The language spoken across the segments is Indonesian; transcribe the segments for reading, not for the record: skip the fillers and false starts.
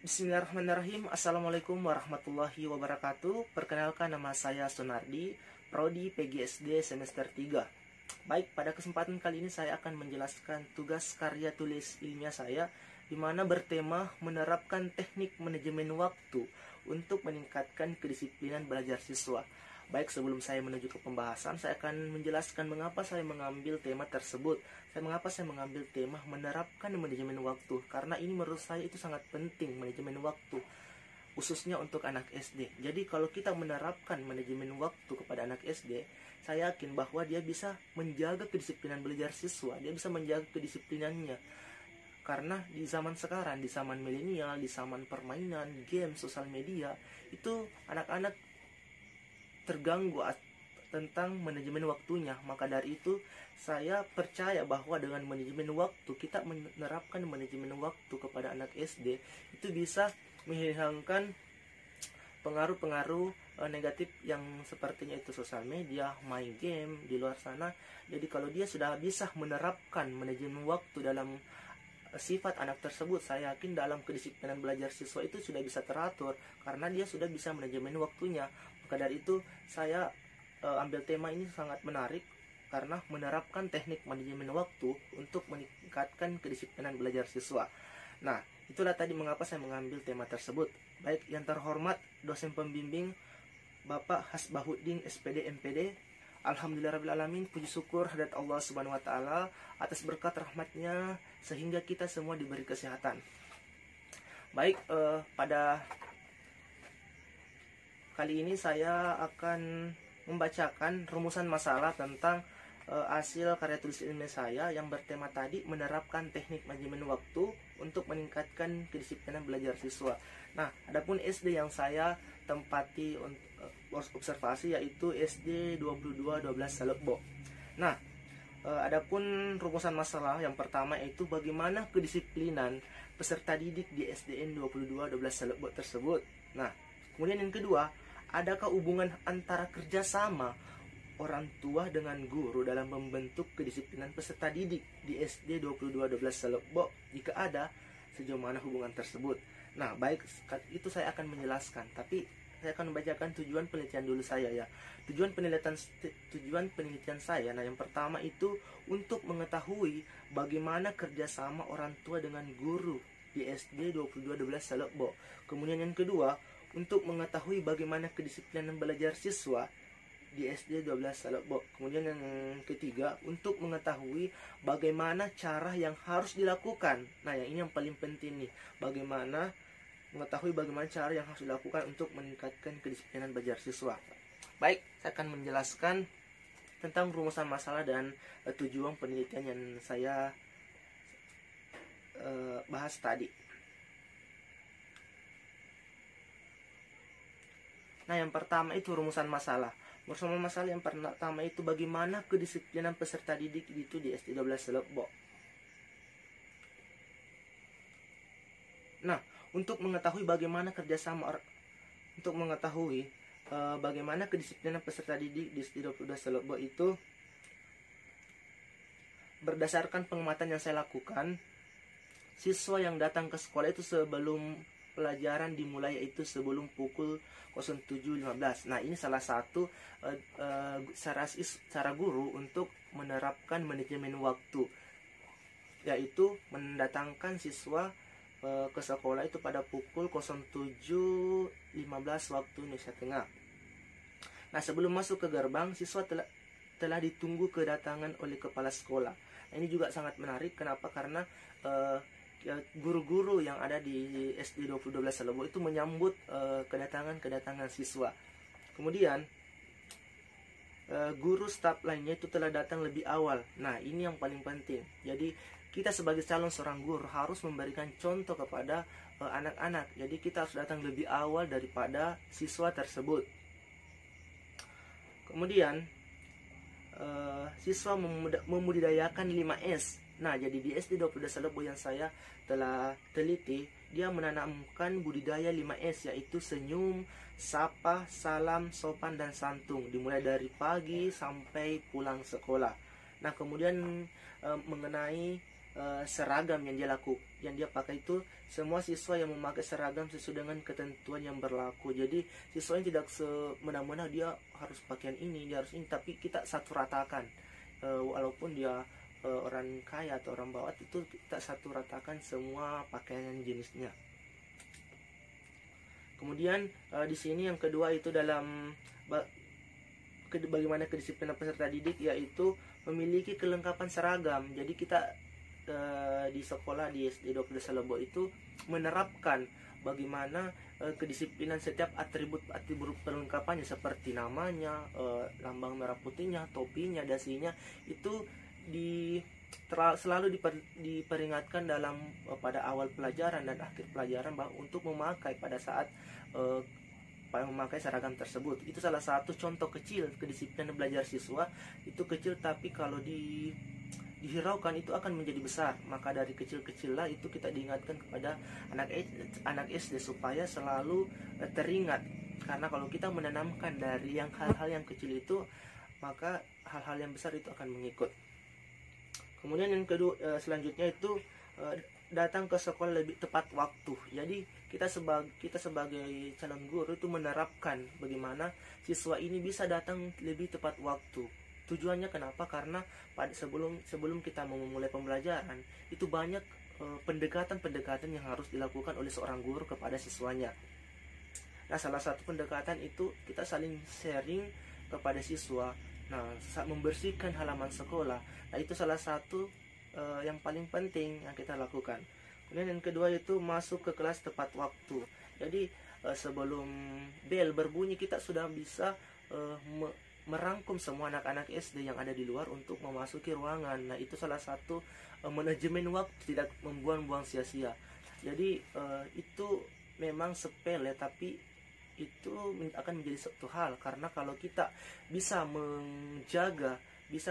Bismillahirrahmanirrahim. Assalamualaikum warahmatullahi wabarakatuh. Perkenalkan, nama saya Sunardi, Prodi PGSD semester 3. Baik, pada kesempatan kali ini saya akan menjelaskan tugas karya tulis ilmiah saya, di mana bertema menerapkan teknik manajemen waktu untuk meningkatkan kedisiplinan belajar siswa. Baik, sebelum saya menuju ke pembahasan, saya akan menjelaskan mengapa saya mengambil tema tersebut. Mengapa saya mengambil tema menerapkan manajemen waktu, karena ini menurut saya itu sangat penting, manajemen waktu, khususnya untuk anak SD. Jadi kalau kita menerapkan manajemen waktu kepada anak SD, saya yakin bahwa dia bisa menjaga kedisiplinan belajar siswa, dia bisa menjaga kedisiplinannya. Karena di zaman sekarang, di zaman milenial, di zaman permainan, game, sosial media, itu anak-anak terganggu tentang manajemen waktunya. Maka dari itu saya percaya bahwa dengan manajemen waktu, kita menerapkan manajemen waktu kepada anak SD, itu bisa menghilangkan pengaruh-pengaruh negatif yang sepertinya itu sosial media, main game di luar sana. Jadi kalau dia sudah bisa menerapkan manajemen waktu dalam sifat anak tersebut, saya yakin dalam kedisiplinan belajar siswa itu sudah bisa teratur, karena dia sudah bisa manajemen waktunya. Maka dari itu saya ambil tema ini sangat menarik, karena menerapkan teknik manajemen waktu untuk meningkatkan kedisiplinan belajar siswa. Nah, itulah tadi mengapa saya mengambil tema tersebut. Baik, yang terhormat dosen pembimbing Bapak Hasbahuddin SPD MPD, Alhamdulillahirrahmanirrahim, puji syukur hadirat Allah Subhanahu wa Ta'ala atas berkat rahmatnya sehingga kita semua diberi kesehatan. Baik, pada kali ini saya akan membacakan rumusan masalah tentang hasil karya tulis ilmiah saya yang bertema tadi menerapkan teknik manajemen waktu untuk meningkatkan kedisiplinan belajar siswa. Nah, adapun SD yang saya tempati observasi yaitu SD 2212 Salekbo. Nah, adapun rumusan masalah yang pertama yaitu bagaimana kedisiplinan peserta didik di SDN 2212 Salekbo tersebut. Nah, kemudian yang kedua, adakah hubungan antara kerjasama orang tua dengan guru dalam membentuk kedisiplinan peserta didik di SD 2212 Salekbo? Jika ada, sejauh mana hubungan tersebut? Nah, baik, itu saya akan menjelaskan, tapi saya akan membacakan tujuan penelitian dulu saya ya. Tujuan penelitian saya, nah yang pertama itu untuk mengetahui bagaimana kerjasama orang tua dengan guru di SD 2212 Salekbo. Kemudian yang kedua, untuk mengetahui bagaimana kedisiplinan belajar siswa di SD 12 Salekbo. Kemudian yang ketiga, untuk mengetahui bagaimana cara yang harus dilakukan. Nah, yang ini yang paling penting nih, mengetahui bagaimana cara yang harus dilakukan untuk meningkatkan kedisiplinan belajar siswa. Baik, saya akan menjelaskan tentang rumusan masalah dan tujuan penelitian yang saya bahas tadi. Nah, yang pertama itu rumusan masalah. Rumusan masalah yang pertama itu bagaimana kedisiplinan peserta didik itu di SD 12 Salekbo. Nah, untuk mengetahui bagaimana bagaimana kedisiplinan peserta didik di SD 12 Salekbo itu, berdasarkan pengamatan yang saya lakukan, siswa yang datang ke sekolah itu sebelum pelajaran dimulai, yaitu sebelum pukul 07.15. Nah, ini salah satu cara guru untuk menerapkan manajemen waktu, yaitu mendatangkan siswa ke sekolah itu pada pukul 07.15 waktu Indonesia Tengah. Nah, sebelum masuk ke gerbang, siswa telah ditunggu kedatangan oleh kepala sekolah. Nah, ini juga sangat menarik. Kenapa? Karena guru-guru yang ada di SD 2212 Salekbo itu menyambut kedatangan siswa. Kemudian guru staf lainnya itu telah datang lebih awal. Nah, ini yang paling penting. Jadi kita sebagai calon seorang guru harus memberikan contoh kepada anak-anak. Jadi kita harus datang lebih awal daripada siswa tersebut. Kemudian siswa membudidayakan 5S. Nah, jadi di SD 22 Salekbo yang saya telah teliti, dia menanamkan budidaya 5S, yaitu senyum, sapa, salam, sopan, dan santun, dimulai dari pagi sampai pulang sekolah. Nah, kemudian mengenai seragam yang dia pakai itu semua siswa yang memakai seragam sesuai dengan ketentuan yang berlaku. Jadi siswa yang tidak semena-mena dia harus pakaian ini, dia harus ini, tapi kita satu ratakan. Walaupun dia orang kaya atau orang bawah, itu kita satu ratakan semua pakaian jenisnya. Kemudian di sini yang kedua itu dalam bagaimana kedisiplinan peserta didik, yaitu memiliki kelengkapan seragam. Jadi kita di sekolah di SD Dr. Salebo itu menerapkan bagaimana kedisiplinan setiap atribut perlengkapannya seperti namanya, lambang merah putihnya, topinya, dasinya itu selalu diperingatkan pada awal pelajaran dan akhir pelajaran untuk memakai pada saat memakai seragam tersebut. Itu salah satu contoh kecil kedisiplinan belajar siswa. Itu kecil, tapi kalau dihiraukan itu akan menjadi besar. Maka dari kecil-kecil lah itu kita diingatkan kepada anak SD supaya selalu teringat. Karena kalau kita menanamkan dari hal-hal yang kecil itu, maka hal-hal yang besar itu akan mengikut. Kemudian yang kedua, selanjutnya itu datang ke sekolah lebih tepat waktu. Jadi kita sebagai calon guru itu menerapkan bagaimana siswa ini bisa datang lebih tepat waktu. Tujuannya kenapa? Karena sebelum kita memulai pembelajaran itu banyak pendekatan-pendekatan yang harus dilakukan oleh seorang guru kepada siswanya. Nah, salah satu pendekatan itu kita saling sharing kepada siswa. Nah, membersihkan halaman sekolah. Nah, itu salah satu yang paling penting yang kita lakukan. Kemudian yang kedua itu masuk ke kelas tepat waktu. Jadi sebelum bel berbunyi kita sudah bisa merangkum semua anak-anak SD yang ada di luar untuk memasuki ruangan. Nah, itu salah satu manajemen waktu, tidak membuang-buang sia-sia. Jadi itu memang sepele, tapi itu akan menjadi satu hal, karena kalau kita bisa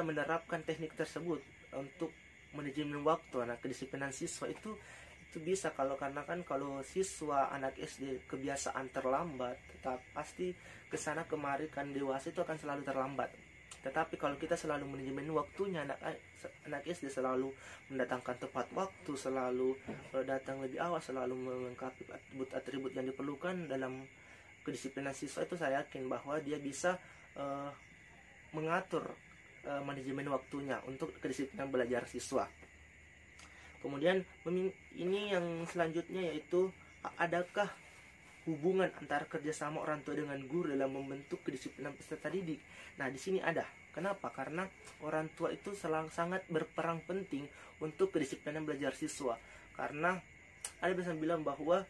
menerapkan teknik tersebut untuk manajemen waktu, kedisiplinan siswa itu bisa. Karena kalau siswa anak SD kebiasaan terlambat, pasti kesana kemari kan dewasa itu akan selalu terlambat. Tetapi kalau kita selalu manajemen waktunya, anak SD selalu mendatangkan tepat waktu, selalu datang lebih awal, selalu melengkapi atribut yang diperlukan dalam kedisiplinan siswa, itu saya yakin bahwa dia bisa mengatur manajemen waktunya untuk kedisiplinan belajar siswa. Kemudian ini yang selanjutnya, yaitu adakah hubungan antara kerjasama orang tua dengan guru dalam membentuk kedisiplinan peserta didik? Nah, di sini ada. Kenapa? Karena orang tua itu sangat berperan penting untuk kedisiplinan belajar siswa. Karena ada bisa bilang bahwa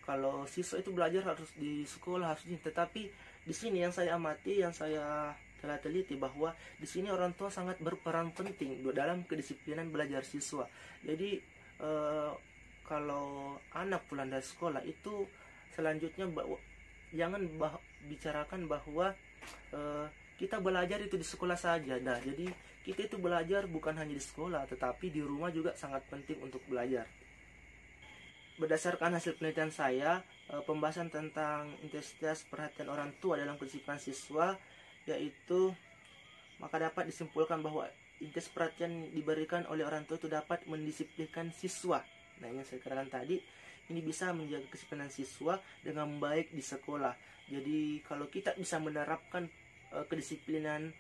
kalau siswa itu belajar harus di sekolah, harusnya. Tetapi di sini yang saya amati, yang saya telah teliti, bahwa di sini orang tua sangat berperan penting dalam kedisiplinan belajar siswa. Jadi kalau anak pulang dari sekolah itu selanjutnya jangan bicarakan bahwa kita belajar itu di sekolah saja. Nah, jadi kita itu belajar bukan hanya di sekolah, tetapi di rumah juga sangat penting untuk belajar. Berdasarkan hasil penelitian saya, pembahasan tentang intensitas perhatian orang tua dalam kedisiplinan siswa, yaitu maka dapat disimpulkan bahwa intensitas perhatian diberikan oleh orang tua itu dapat mendisiplinkan siswa. Nah, yang saya katakan tadi, ini bisa menjaga kedisiplinan siswa dengan baik di sekolah. Jadi kalau kita bisa menerapkan kedisiplinan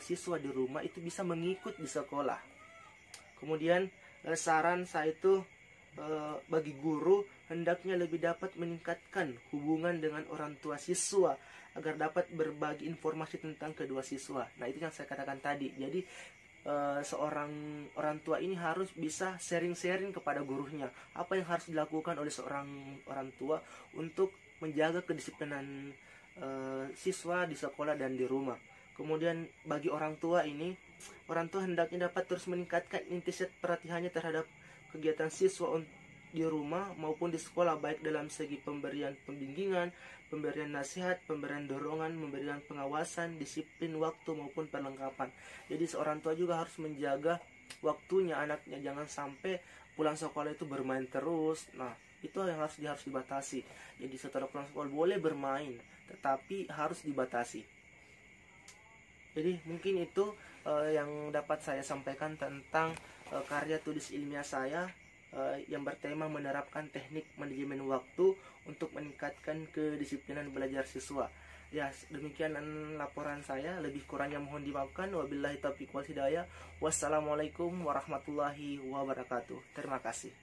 siswa di rumah, itu bisa mengikut di sekolah. Kemudian saran saya itu bagi guru hendaknya lebih dapat meningkatkan hubungan dengan orang tua siswa agar dapat berbagi informasi tentang kedua siswa. Nah, itu yang saya katakan tadi. Jadi seorang orang tua ini harus bisa sharing-sharing kepada gurunya apa yang harus dilakukan oleh seorang orang tua untuk menjaga kedisiplinan siswa di sekolah dan di rumah. Kemudian bagi orang tua ini, orang tua hendaknya dapat terus meningkatkan intensitas perhatiannya terhadap kegiatan siswa di rumah maupun di sekolah, baik dalam segi pemberian pembimbingan, pemberian nasihat, pemberian dorongan, pemberian pengawasan, disiplin waktu maupun perlengkapan. Jadi seorang tua juga harus menjaga waktunya anaknya, jangan sampai pulang sekolah itu bermain terus. Nah, itu yang harus dibatasi. Jadi setelah pulang sekolah boleh bermain, tetapi harus dibatasi. Jadi mungkin itu yang dapat saya sampaikan tentang karya tulis ilmiah saya yang bertema menerapkan teknik manajemen waktu untuk meningkatkan kedisiplinan belajar siswa. Ya, demikian laporan saya. Lebih kurangnya mohon dimaafkan. Wabillahi taufiq wal hidayah. Wassalamualaikum warahmatullahi wabarakatuh. Terima kasih.